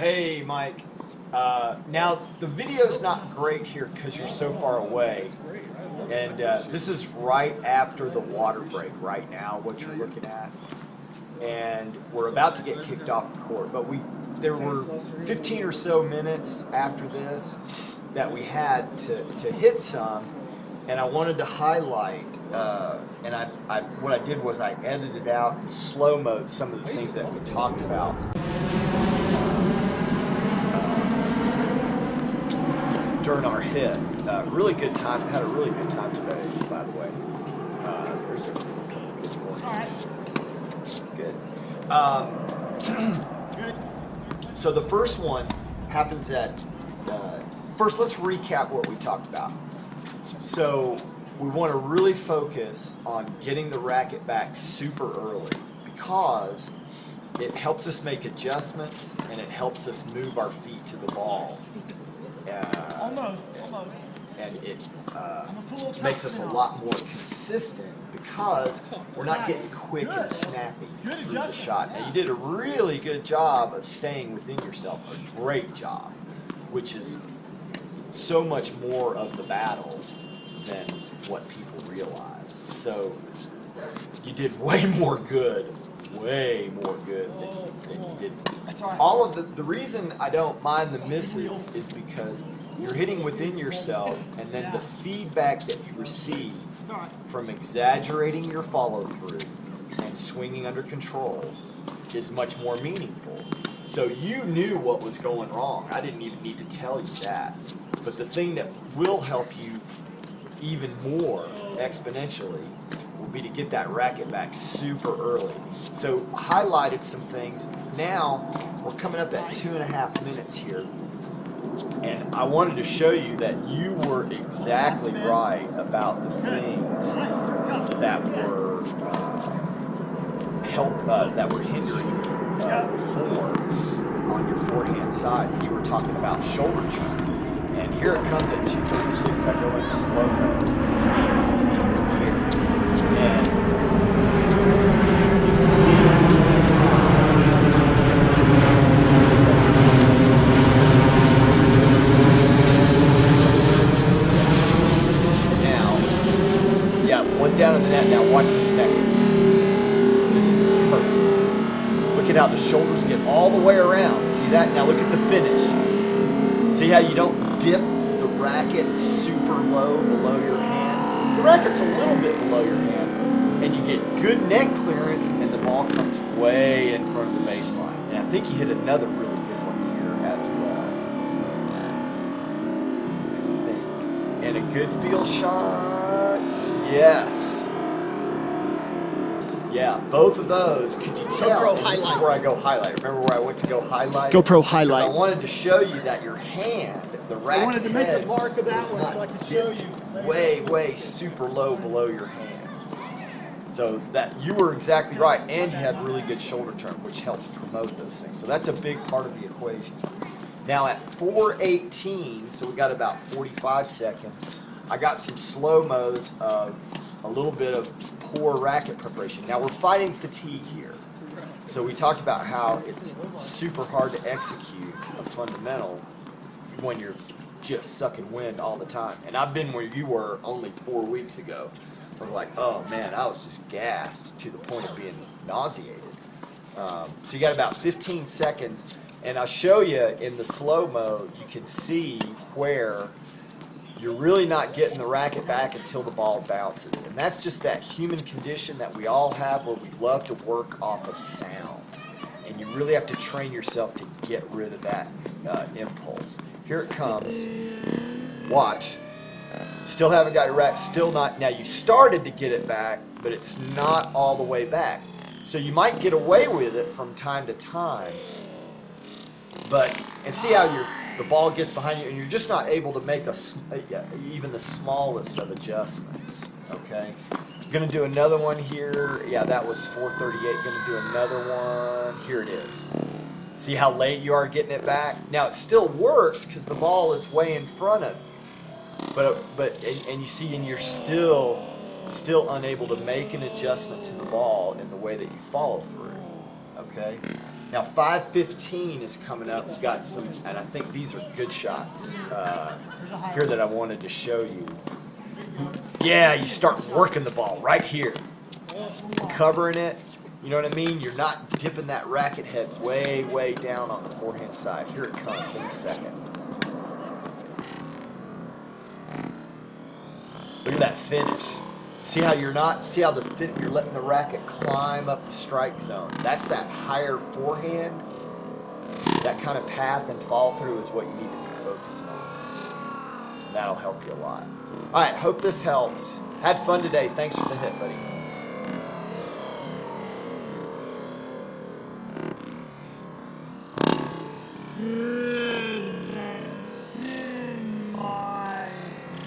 Hey, Mike. Now, the video's not great here because you're so far away. And this is right after the water break right now, what you're looking at. And we're about to get kicked off the court. But there were 15 or so minutes after this that we had to hit some. And I wanted to highlight, and what I did was I edited out in slow-mo some of the things that we talked about. During our hit. Really good time. Had a really good time today, by the way. There's a couple of good forms. Good. So the first one happens at, first let's recap what we talked about. So we want to really focus on getting the racket back super early because it helps us make adjustments and it helps us move our feet to the ball. And it makes us a lot more consistent because we're not getting quick and snappy through the shot. Now, you did a really good job of staying within yourself, a great job, which is so much more of the battle than what people realize. So you did way more good than you did. All of the reason I don't mind the misses is because you're hitting within yourself, and then the feedback that you receive from exaggerating your follow through and swinging under control is much more meaningful. So you knew what was going wrong. I didn't even need to tell you that. But the thing that will help you even more exponentially will be to get that racket back super early. So highlighted some things. Now we're coming up at 2.5 minutes here. And I wanted to show you that you were exactly right about the things that were that were hindering you before on your forehand side. You were talking about shoulder turn, and here it comes at 2:36. I go into slow mo here, and you see. One down in the net. Now watch this next one. This is perfect. Look at how the shoulders get all the way around. See that? Now look at the finish. See how you don't dip the racket super low below your hand? The racket's a little bit below your hand. And you get good neck clearance and the ball comes way in front of the baseline. And I think you hit another really good one here as well. I think. And a good feel shot. Yes. Yeah, both of those. Could you tell? This is where I go highlight. Remember where I went to go highlight? GoPro highlight. I wanted to show you that your hand, the racket I wanted to make head, the mark of that was one. I'd not like to show dipped you. way super low below your hand. So that you were exactly right, and you had really good shoulder turn, which helps promote those things. So that's a big part of the equation. Now at 4:18, so we got about 45 seconds. I got some slow-mos of a little bit of poor racket preparation. Now we're fighting fatigue here. So we talked about how it's super hard to execute a fundamental when you're just sucking wind all the time. And I've been where you were only 4 weeks ago. I was like, oh man, I was just gassed to the point of being nauseated. So you got about 15 seconds, and I'll show you in the slow-mo, you can see where you're really not getting the racket back until the ball bounces. And that's just that human condition that we all have where we love to work off of sound. And you really have to train yourself to get rid of that impulse. Here it comes. Watch. Still haven't got your racket. Still not. Now you started to get it back, but it's not all the way back. So you might get away with it from time to time. And see how the ball gets behind you, and you're just not able to make even the smallest of adjustments. Okay, I'm gonna do another one here. Yeah, that was 4:38. Gonna do another one. Here it is. See how late you are getting it back. Now it still works because the ball is way in front of you. But you see, and you're still unable to make an adjustment to the ball in the way that you follow through. Okay. Now 5:15 is coming up. We've got some, and I think these are good shots here that I wanted to show you. Yeah, you start working the ball right here, covering it. You know what I mean? You're not dipping that racket head way, way down on the forehand side. Here it comes in a second. Look at that finish. See how you're letting the racket climb up the strike zone. That's that higher forehand. That kind of path and fall through is what you need to be focusing on. And that'll help you a lot. All right, hope this helps. Had fun today. Thanks for the hit, buddy.